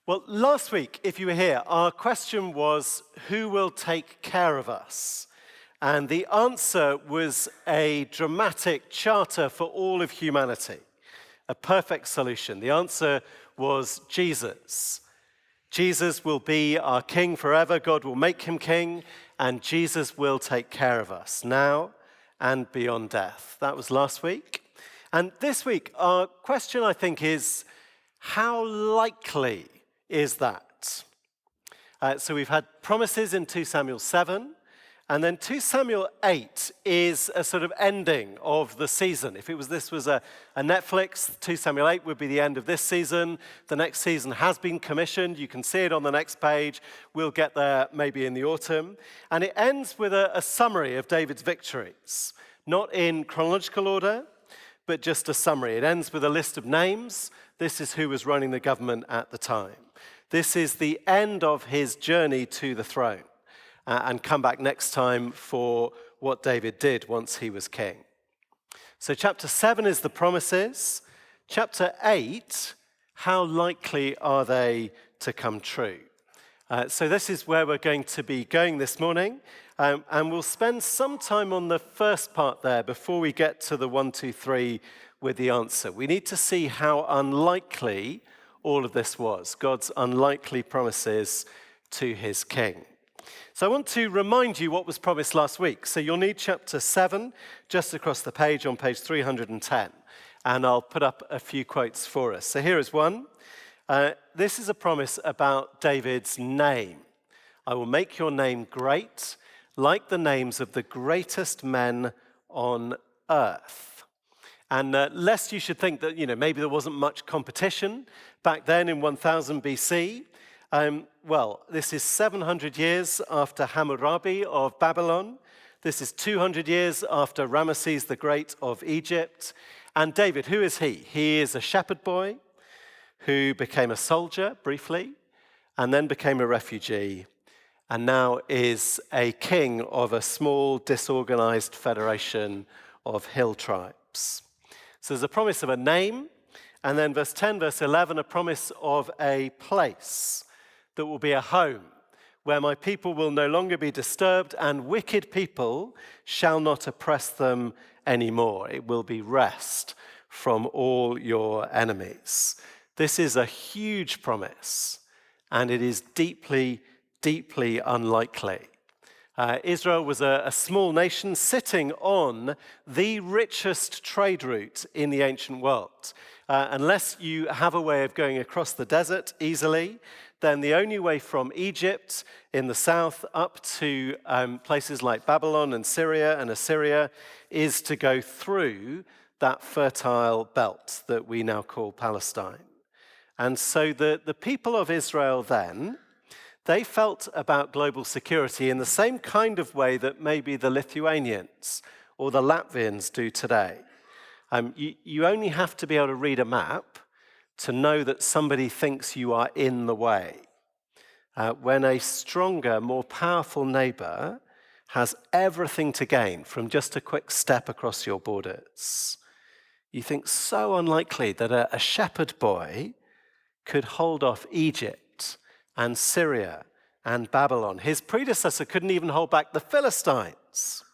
Well, last week, if you were here, our question was, who will take care of us? And the answer was a dramatic charter for all of humanity, a perfect solution. The answer was Jesus. Jesus will be our king forever. God will make him king, and Jesus will take care of us now and beyond death. That was last week. And this week, our question, I think, is how likely is that? So we've had promises in 2 Samuel 7, and then 2 Samuel 8 is a sort of ending of the season. If this was a Netflix, 2 Samuel 8 would be the end of this season. The next season has been commissioned. You can see it on the next page. We'll get there maybe in the autumn. And it ends with a summary of David's victories, not in chronological order, but just a summary. It ends with a list of names. This is who was running the government at the time. This is the end of his journey to the throne. And come back next time for what David did once he was king. So chapter 7 is the promises. Chapter 8, how likely are they to come true? So this is where we're going to be going this morning. And we'll spend some time on the first part there before we get to the 1, 2, 3 with the answer. We need to see how unlikely all of this was, God's unlikely promises to his king. So I want to remind you what was promised last week. So you'll need chapter 7 just across the page on page 310. And I'll put up a few quotes for us. So here is one. This is a promise about David's name. I will make your name great, like the names of the greatest men on earth. And lest you should think that, maybe there wasn't much competition back then in 1000 BC. Well, this is 700 years after Hammurabi of Babylon. This is 200 years after Ramesses the Great of Egypt. And David, who is he? He is a shepherd boy who became a soldier briefly and then became a refugee and now is a king of a small, disorganized federation of hill tribes. So there's a promise of a name, and then verse 10, verse 11, a promise of a place that will be a home where my people will no longer be disturbed and wicked people shall not oppress them anymore. It will be rest from all your enemies. This is a huge promise, and it is deeply, deeply unlikely. Israel was a small nation sitting on the richest trade route in the ancient world. Unless you have a way of going across the desert easily, then the only way from Egypt in the south up to places like Babylon and Syria and Assyria is to go through that fertile belt that we now call Palestine. And so the people of Israel then, they felt about global security in the same kind of way that maybe the Lithuanians or the Latvians do today. You only have to be able to read a map to know that somebody thinks you are in the way. When a stronger, more powerful neighbor has everything to gain from just a quick step across your borders, you think so unlikely that a shepherd boy could hold off Egypt and Syria and Babylon. His predecessor couldn't even hold back the Philistines.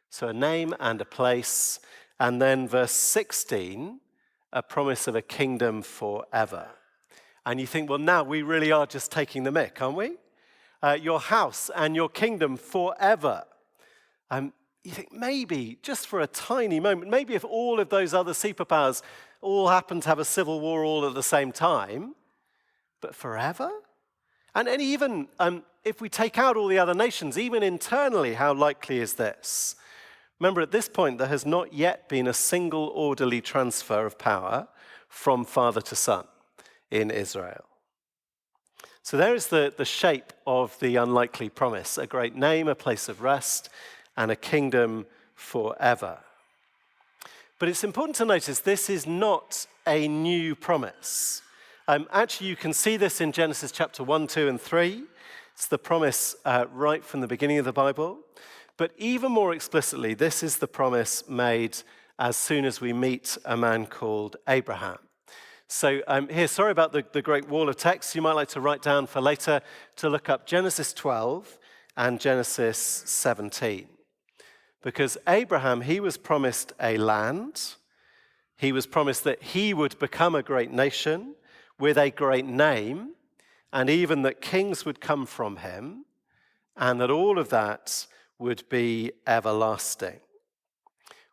So a name and a place, and then verse 16, a promise of a kingdom forever. And you think, well, now we really are just taking the mick, aren't we? Your house and your kingdom forever. You think maybe, just for a tiny moment, maybe if all of those other superpowers all happen to have a civil war all at the same time, but forever? And even if we take out all the other nations, even internally, how likely is this? Remember, at this point, there has not yet been a single orderly transfer of power from father to son in Israel. So there is the shape of the unlikely promise, a great name, a place of rest, and a kingdom forever. But it's important to notice this is not a new promise. Actually, you can see this in Genesis chapter 1, 2, and 3. It's the promise right from the beginning of the Bible. But even more explicitly, this is the promise made as soon as we meet a man called Abraham. So here, sorry about the great wall of text. You might like to write down for later to look up Genesis 12 and Genesis 17. Because Abraham, he was promised a land. He was promised that he would become a great nation with a great name, and even that kings would come from him, and that all of that would be everlasting.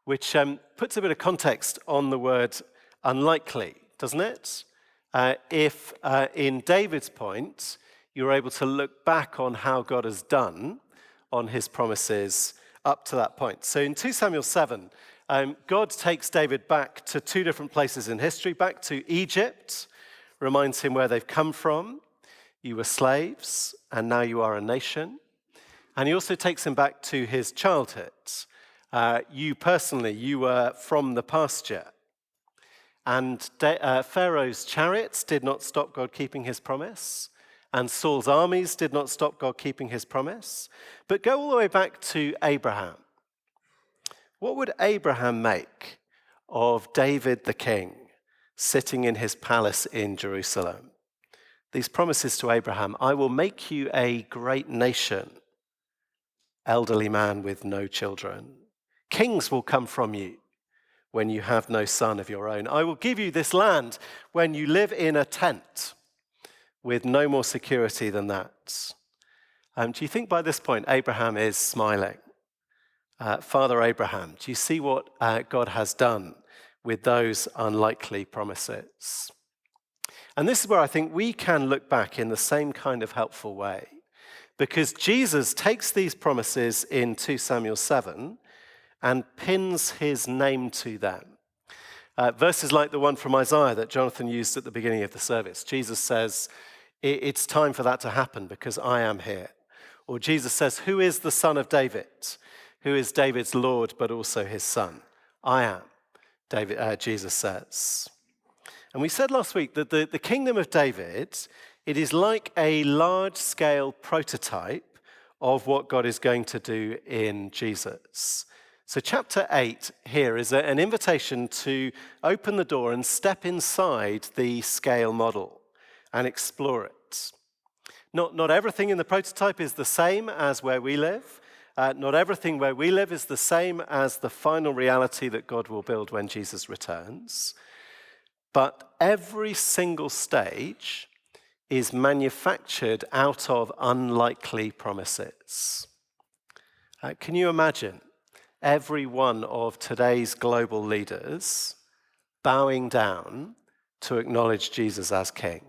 Which puts a bit of context on the word unlikely, doesn't it? If in David's point, you're able to look back on how God has done on his promises up to that point. So in 2 Samuel 7, God takes David back to two different places in history, back to Egypt, reminds him where they've come from. You were slaves, and now you are a nation. And he also takes him back to his childhood. You personally, you were from the pasture. And Pharaoh's chariots did not stop God keeping his promise. And Saul's armies did not stop God keeping his promise. But go all the way back to Abraham. What would Abraham make of David the king sitting in his palace in Jerusalem? These promises to Abraham: I will make you a great nation, elderly man with no children. Kings will come from you when you have no son of your own. I will give you this land when you live in a tent with no more security than that. Do you think by this point Abraham is smiling? Father Abraham, do you see what God has done with those unlikely promises? And this is where I think we can look back in the same kind of helpful way, because Jesus takes these promises in 2 Samuel 7 and pins his name to them. Verses like the one from Isaiah that Jonathan used at the beginning of the service. Jesus says, it's time for that to happen because I am here. Or Jesus says, who is the son of David? Who is David's Lord, but also his son? I am, Jesus says. And we said last week that the kingdom of David, it is like a large-scale prototype of what God is going to do in Jesus. So chapter 8 here is an invitation to open the door and step inside the scale model and explore it. Not everything in the prototype is the same as where we live. Not everything where we live is the same as the final reality that God will build when Jesus returns. But every single stage is manufactured out of unlikely promises. Can you imagine every one of today's global leaders bowing down to acknowledge Jesus as king?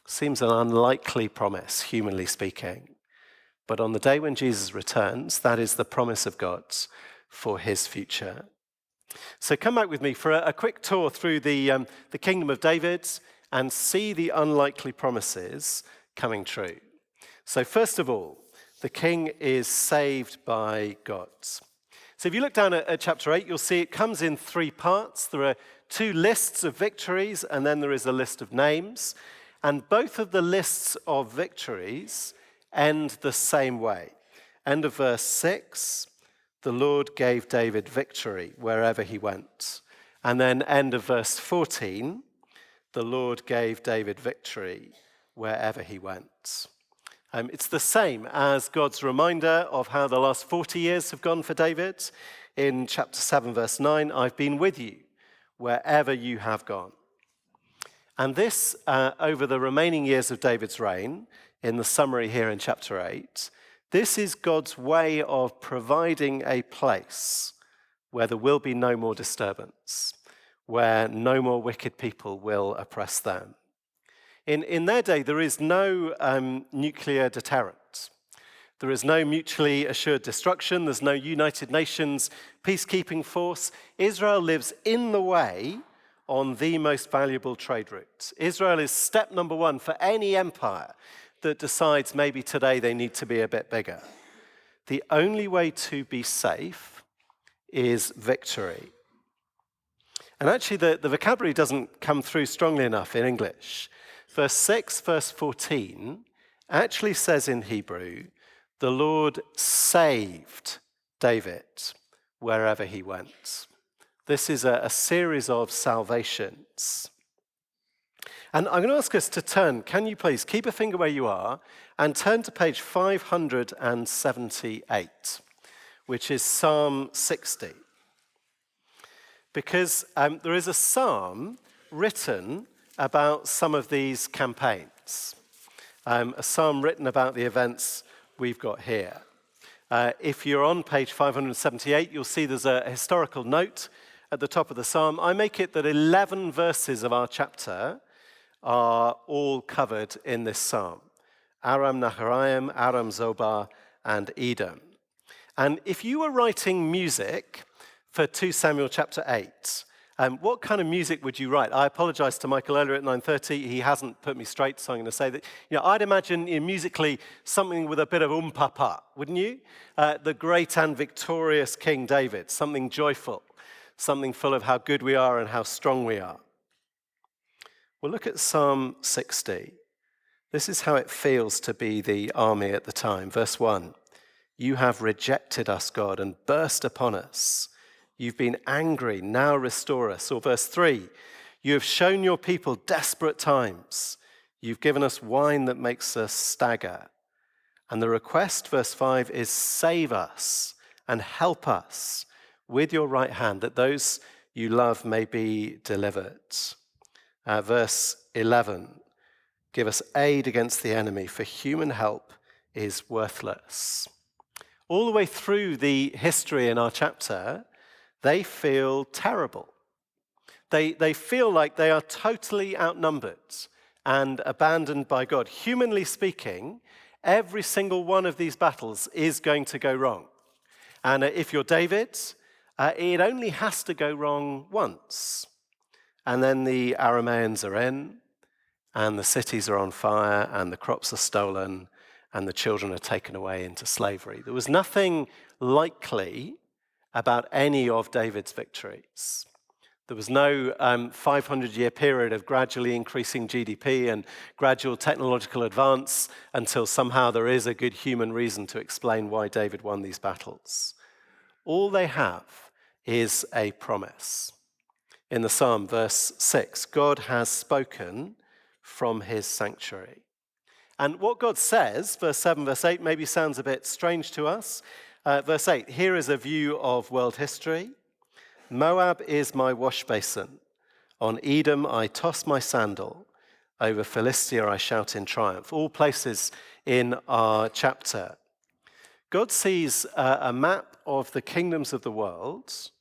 Seems an unlikely promise, humanly speaking. But on the day when Jesus returns, that is the promise of God for his future. So come back with me for a quick tour through the kingdom of David and see the unlikely promises coming true. So first of all, the king is saved by God. So if you look down at chapter 8, you'll see it comes in three parts. There are two lists of victories, and then there is a list of names. And both of the lists of victories end the same way. End of verse 6, the Lord gave David victory wherever he went. And then end of verse 14, the Lord gave David victory wherever he went. It's the same as God's reminder of how the last 40 years have gone for David. In chapter 7, verse 9, I've been with you wherever you have gone. And this, over the remaining years of David's reign, in the summary here in chapter 8, this is God's way of providing a place where there will be no more disturbance, where no more wicked people will oppress them. In their day, there is no nuclear deterrent. There is no mutually assured destruction. There's no United Nations peacekeeping force. Israel lives in the way on the most valuable trade route. Israel is step number one for any empire that decides maybe today they need to be a bit bigger. The only way to be safe is victory. And actually, the vocabulary doesn't come through strongly enough in English. Verse 6, verse 14 actually says in Hebrew, the Lord saved David wherever he went. This is a series of salvations. And I'm going to ask us to turn, can you please keep a finger where you are and turn to page 578, which is Psalm 60. Because there is a psalm written about some of these campaigns, a psalm written about the events we've got here. If you're on page 578, you'll see there's a historical note at the top of the psalm. I make it that 11 verses of our chapter are all covered in this psalm. Aram Naharaim, Aram Zobah, and Edom. And if you were writing music for 2 Samuel chapter 8, what kind of music would you write? I apologize to Michael earlier at 9:30. He hasn't put me straight, so I'm going to say that. I'd imagine musically something with a bit of papa, wouldn't you? The great and victorious King David, something joyful, something full of how good we are and how strong we are. Well, look at Psalm 60. This is how it feels to be the army at the time. Verse 1, you have rejected us, God, and burst upon us. You've been angry, now restore us. Or verse 3, you have shown your people desperate times. You've given us wine that makes us stagger. And the request, verse 5, is save us and help us with your right hand, that those you love may be delivered. Verse 11, give us aid against the enemy, for human help is worthless. All the way through the history in our chapter, they feel terrible. They feel like they are totally outnumbered and abandoned by God. Humanly speaking, every single one of these battles is going to go wrong. And if you're David, it only has to go wrong once. And then the Arameans are in, and the cities are on fire, and the crops are stolen, and the children are taken away into slavery. There was nothing likely about any of David's victories. There was no 500-year period of gradually increasing GDP and gradual technological advance until somehow there is a good human reason to explain why David won these battles. All they have is a promise. In the psalm, verse 6, God has spoken from his sanctuary. And what God says, verse 7, verse 8, maybe sounds a bit strange to us. Verse 8, here is a view of world history. Moab is my wash basin. On Edom I toss my sandal. Over Philistia I shout in triumph. All places in our chapter. God sees a map of the kingdoms of the world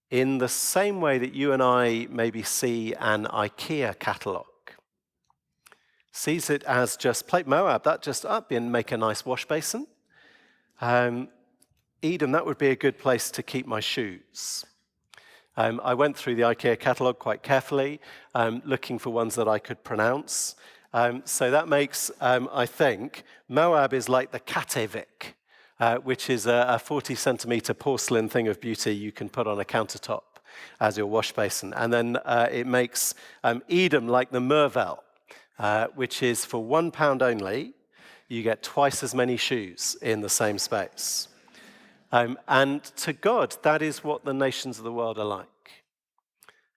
in the same way that you and I maybe see an IKEA catalogue. Sees it as just plate Moab, that just up and make a nice wash basin. Edom, that would be a good place to keep my shoes. I went through the IKEA catalogue quite carefully, looking for ones that I could pronounce. So that makes, I think, Moab is like the Katevik, which is a 40-centimeter porcelain thing of beauty you can put on a countertop as your wash basin. And then it makes Edom like the Mervel, which is for £1 only, you get twice as many shoes in the same space. And to God, that is what the nations of the world are like.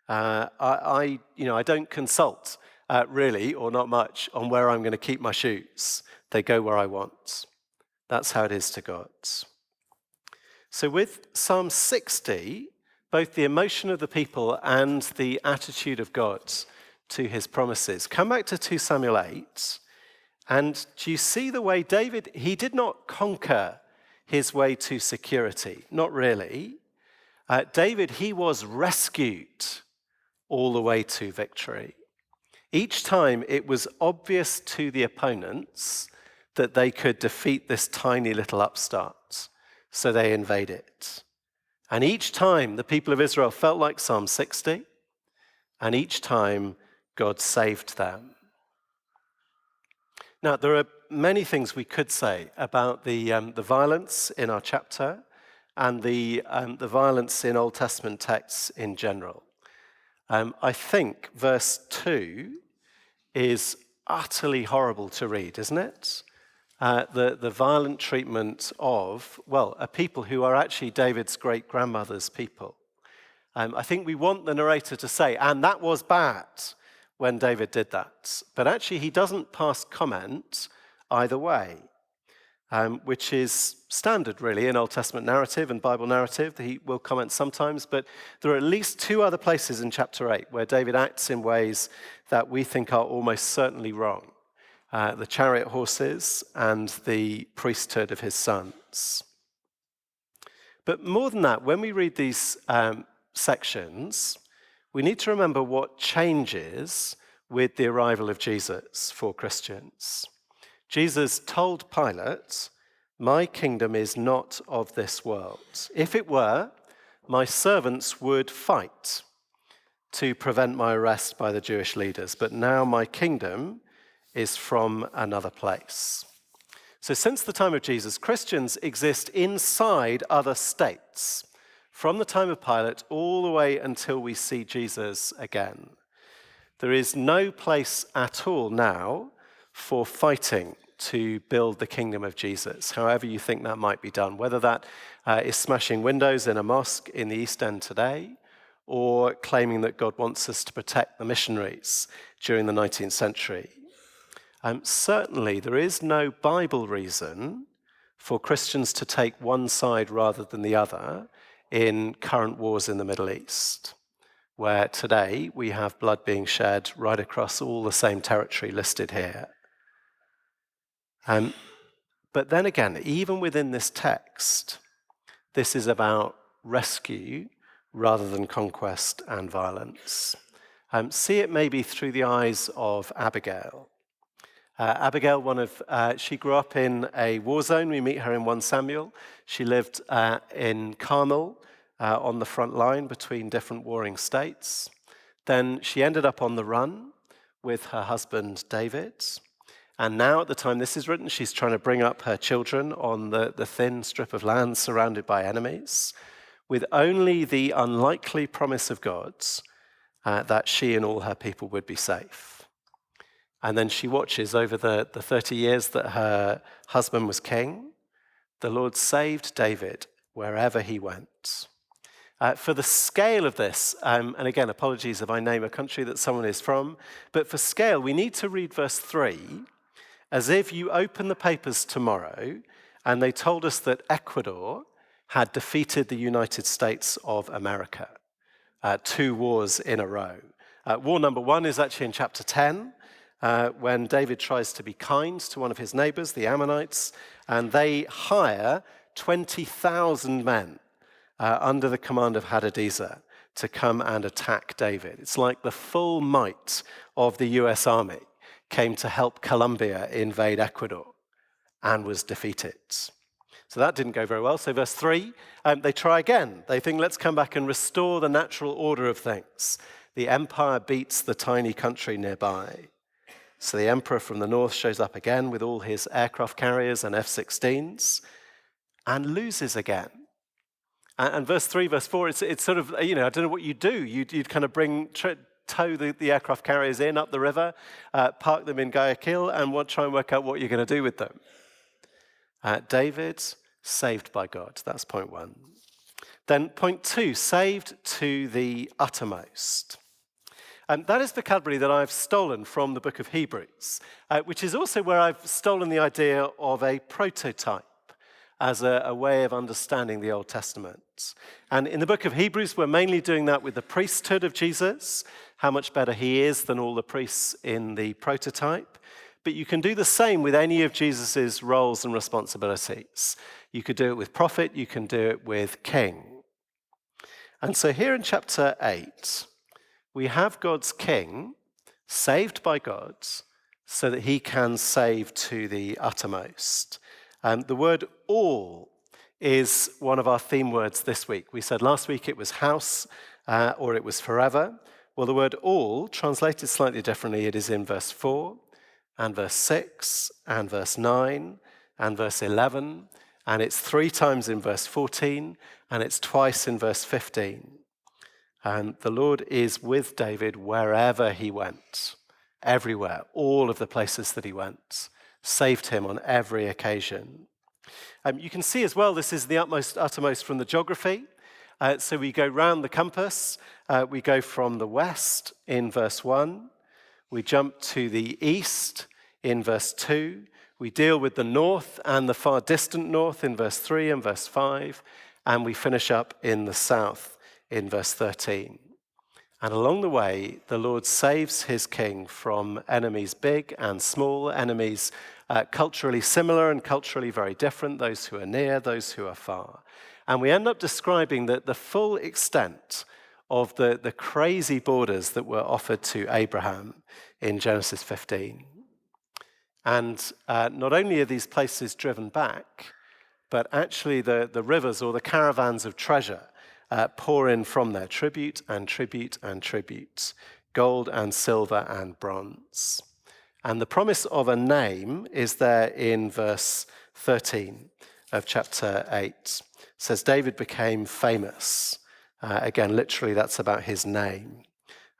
I don't consult really, or not much, on where I'm going to keep my shoes. They go where I want. That's how it is to God. So with Psalm 60, both the emotion of the people and the attitude of God to his promises. Come back to 2 Samuel 8, and do you see the way David, he did not conquer his way to security? Not really. David, he was rescued all the way to victory. Each time it was obvious to the opponents that they could defeat this tiny little upstart, so they invaded. And each time the people of Israel felt like Psalm 60, and each time God saved them. Now, there are many things we could say about the violence in our chapter and the violence in Old Testament texts in general. I think verse 2 is utterly horrible to read, isn't it? The violent treatment of, a people who are actually David's great-grandmother's people. I think we want the narrator to say, and that was bad. when David did that. But actually, he doesn't pass comment either way, which is standard, really, in Old Testament narrative and Bible narrative. He will comment sometimes, but there are at least two other places in chapter 8 where David acts in ways that we think are almost certainly wrong. The chariot horses and the priesthood of his sons. But more than that, when we read these sections, we need to remember what changes with the arrival of Jesus for Christians. Jesus told Pilate, "My kingdom is not of this world. If it were, my servants would fight to prevent my arrest by the Jewish leaders, but now my kingdom is from another place." So since the time of Jesus, Christians exist inside other states, from the time of Pilate all the way until we see Jesus again. There is no place at all now for fighting to build the kingdom of Jesus, however you think that might be done, whether that is smashing windows in a mosque in the East End today, or claiming that God wants us to protect the missionaries during the 19th century. Certainly, there is no Bible reason for Christians to take one side rather than the other in current wars in the Middle East, where today we have blood being shed right across all the same territory listed here. But then again, even within this text, this is about rescue rather than conquest and violence. See it maybe through the eyes of Abigail. Abigail, she grew up in a war zone. We meet her in 1 Samuel. She lived in Carmel on the front line between different warring states. Then she ended up on the run with her husband David. And now, at the time this is written, she's trying to bring up her children on the thin strip of land surrounded by enemies, with only the unlikely promise of God that she and all her people would be safe. And then she watches over the 30 years that her husband was king. The Lord saved David wherever he went. For the scale of this, and again, apologies if I name a country that someone is from, but for scale, we need to read verse 3 as if you open the papers tomorrow and they told us that Ecuador had defeated the United States of America, 2 wars in a row. War number 1 is actually in chapter 10, when David tries to be kind to one of his neighbors, the Ammonites, and they hire 20,000 men under the command of Hadadezer to come and attack David. It's like the full might of the US Army came to help Colombia invade Ecuador and was defeated. So that didn't go very well. So verse 3, they try again. They think, let's come back and restore the natural order of things. The empire beats the tiny country nearby. So the emperor from the north shows up again with all his aircraft carriers and F-16s and loses again. And verse 3, verse 4, it's sort of, I don't know what you do. You'd kind of tow the aircraft carriers in up the river, park them in Guayaquil, and try and work out what you're going to do with them. David, saved by God. That's point 1. Then point 2, saved to the uttermost. And that is vocabulary that I've stolen from the book of Hebrews, which is also where I've stolen the idea of a prototype as a way of understanding the Old Testament. And in the book of Hebrews, we're mainly doing that with the priesthood of Jesus, how much better he is than all the priests in the prototype. But you can do the same with any of Jesus's roles and responsibilities. You could do it with prophet, you can do it with king. And so here in chapter 8, we have God's king, saved by God, so that he can save to the uttermost. The word all is one of our theme words this week. We said last week it was house or it was forever. Well, the word all, translated slightly differently, it is in verse 4 and verse 6 and verse 9 and verse 11, and it's 3 times in verse 14 and it's twice in verse 15. And the Lord is with David wherever he went, everywhere, all of the places that he went. Saved him on every occasion. You can see as well, this is the uttermost from the geography. So we go round the compass. We go from the west in verse 1. We jump to the east in verse 2. We deal with the north and the far distant north in verse 3 and verse 5. And we finish up in the south in verse 13. And along the way, the Lord saves his king from enemies big and small, enemies culturally similar and culturally very different, those who are near, those who are far. And we end up describing the full extent of the crazy borders that were offered to Abraham in Genesis 15. And not only are these places driven back, but actually the rivers or the caravans of treasure pour in from there, tribute and tribute and tribute, gold and silver and bronze. And the promise of a name is there in verse 13 of chapter 8. It says, David became famous. Again, literally, that's about his name.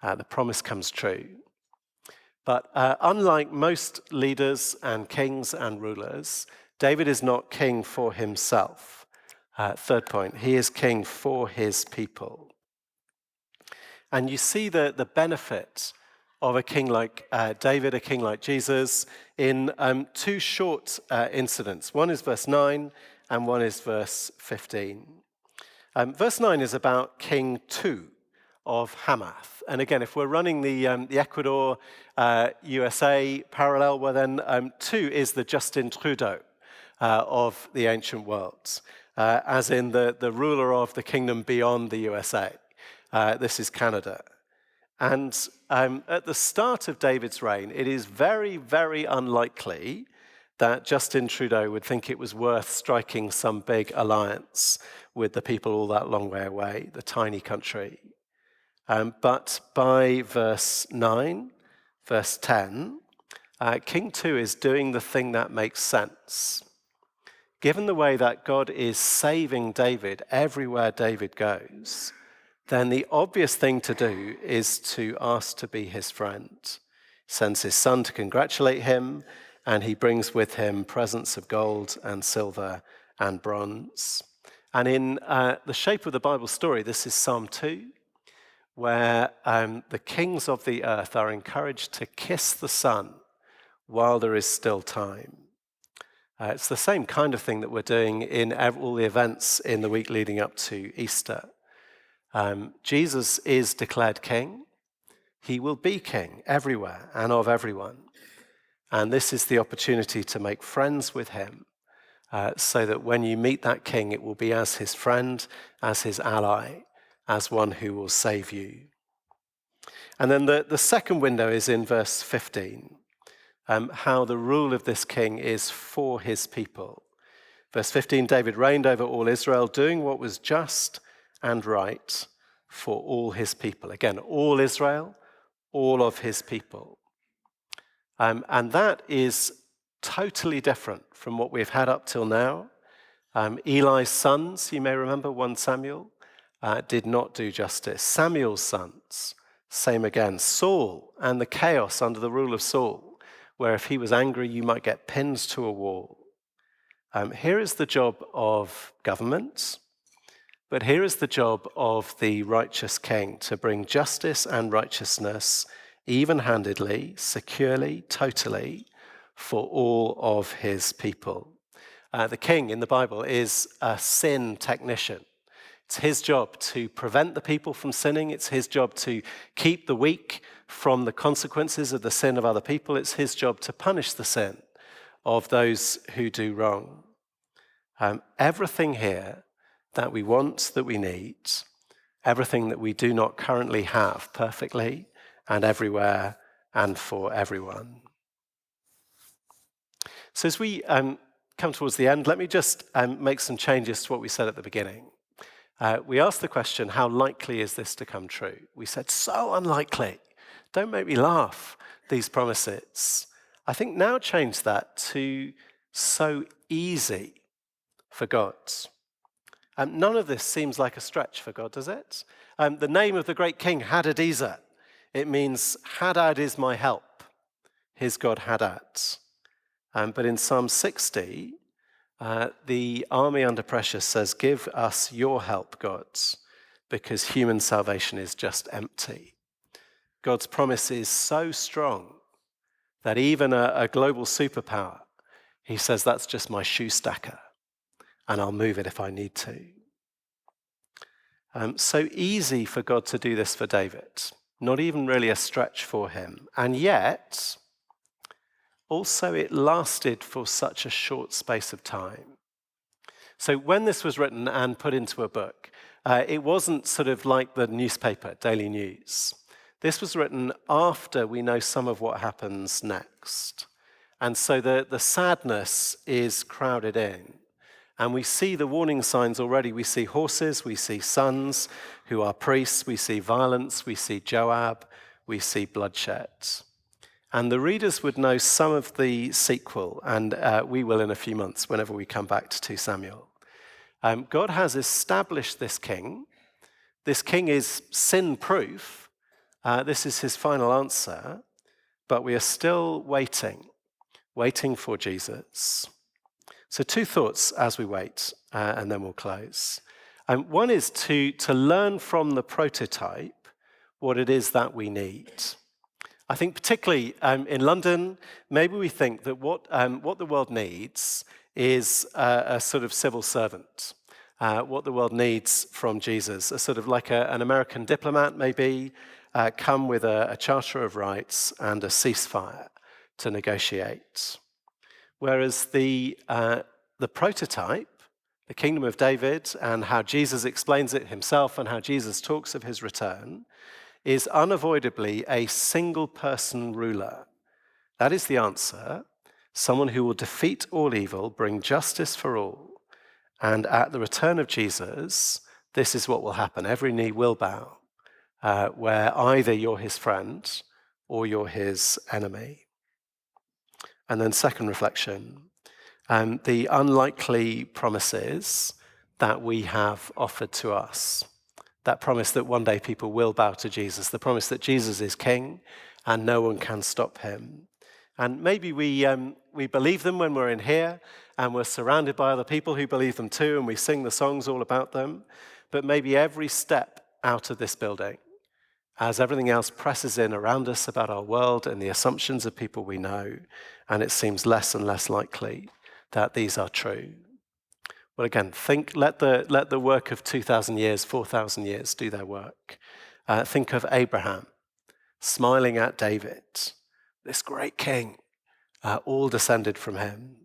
The promise comes true. But unlike most leaders and kings and rulers, David is not king for himself. Third point, he is king for his people. And you see the benefit of a king like David, a king like Jesus, in two short incidents. One is verse 9 and one is verse 15. Verse 9 is about King Tu of Hamath. And again, if we're running the Ecuador USA parallel, well then Tu is the Justin Trudeau of the ancient world. As in the ruler of the kingdom beyond the USA. This is Canada. And at the start of David's reign, it is very, very unlikely that Justin Trudeau would think it was worth striking some big alliance with the people all that long way away, the tiny country. But by verse 9, verse 10, King Tu is doing the thing that makes sense. Given the way that God is saving David everywhere David goes, then the obvious thing to do is to ask to be his friend. He sends his son to congratulate him, and he brings with him presents of gold and silver and bronze. And in the shape of the Bible story, this is Psalm 2, where the kings of the earth are encouraged to kiss the son while there is still time. It's the same kind of thing that we're doing in all the events in the week leading up to Easter. Jesus is declared king. He will be king everywhere and of everyone. And this is the opportunity to make friends with him so that when you meet that king, it will be as his friend, as his ally, as one who will save you. And then the second window is in verse 15. How the rule of this king is for his people. Verse 15, David reigned over all Israel, doing what was just and right for all his people. Again, all Israel, all of his people. And that is totally different from what we've had up till now. Eli's sons, you may remember, 1 Samuel, did not do justice. Samuel's sons, same again. Saul and the chaos under the rule of Saul, where if he was angry, you might get pinned to a wall. Here is the job of government, but here is the job of the righteous king to bring justice and righteousness even-handedly, securely, totally, for all of his people. The king in the Bible is a sin technician. It's his job to prevent the people from sinning. It's his job to keep the weak from the consequences of the sin of other people. It's his job to punish the sin of those who do wrong. Everything here that we want, that we need, everything that we do not currently have perfectly and everywhere and for everyone. So as we come towards the end, let me just make some changes to what we said at the beginning. We asked the question, how likely is this to come true? We said, so unlikely. Don't make me laugh, these promises. I think now change that to so easy for God. None of this seems like a stretch for God, does it? The name of the great king, Hadadezer. It means Hadad is my help, his God Hadad. But in Psalm 60, the army under pressure says, give us your help, God, because human salvation is just empty. God's promise is so strong that even a global superpower, he says, that's just my shoe stacker, and I'll move it if I need to. So easy for God to do this for David, not even really a stretch for him. And yet, also it lasted for such a short space of time. So when this was written and put into a book, it wasn't sort of like the newspaper, Daily News. This was written after we know some of what happens next. And so the sadness is crowded in. And we see the warning signs already. We see horses, we see sons who are priests, we see violence, we see Joab, we see bloodshed. And the readers would know some of the sequel, and we will in a few months whenever we come back to 2 Samuel. God has established this king. This king is sin-proof. This is his final answer, but we are still waiting for Jesus. So 2 thoughts as we wait, and then we'll close. One is to learn from the prototype what it is that we need. I think particularly in London, maybe we think that what the world needs is a sort of civil servant. What the world needs from Jesus, a sort of like an American diplomat maybe, come with a charter of rights and a ceasefire to negotiate. Whereas the prototype, the kingdom of David, and how Jesus explains it himself and how Jesus talks of his return, is unavoidably a single-person ruler. That is the answer. Someone who will defeat all evil, bring justice for all. And at the return of Jesus, this is what will happen. Every knee will bow, where either you're his friend or you're his enemy. And then second reflection, the unlikely promises that we have offered to us. That promise that one day people will bow to Jesus, the promise that Jesus is king and no one can stop him. And maybe we believe them when we're in here and we're surrounded by other people who believe them too, and we sing the songs all about them. But maybe every step out of this building, as everything else presses in around us about our world and the assumptions of people we know, and it seems less and less likely that these are true. Well, again, let the work of 2,000 years, 4,000 years do their work. Think of Abraham smiling at David, this great king, all descended from him.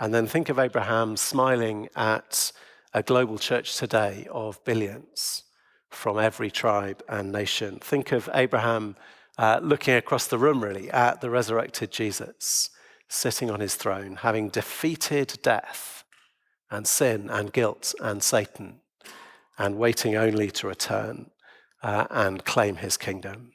And then think of Abraham smiling at a global church today of billions from every tribe and nation. Think of Abraham looking across the room, really, at the resurrected Jesus, sitting on his throne, having defeated death and sin and guilt and Satan, and waiting only to return and claim his kingdom.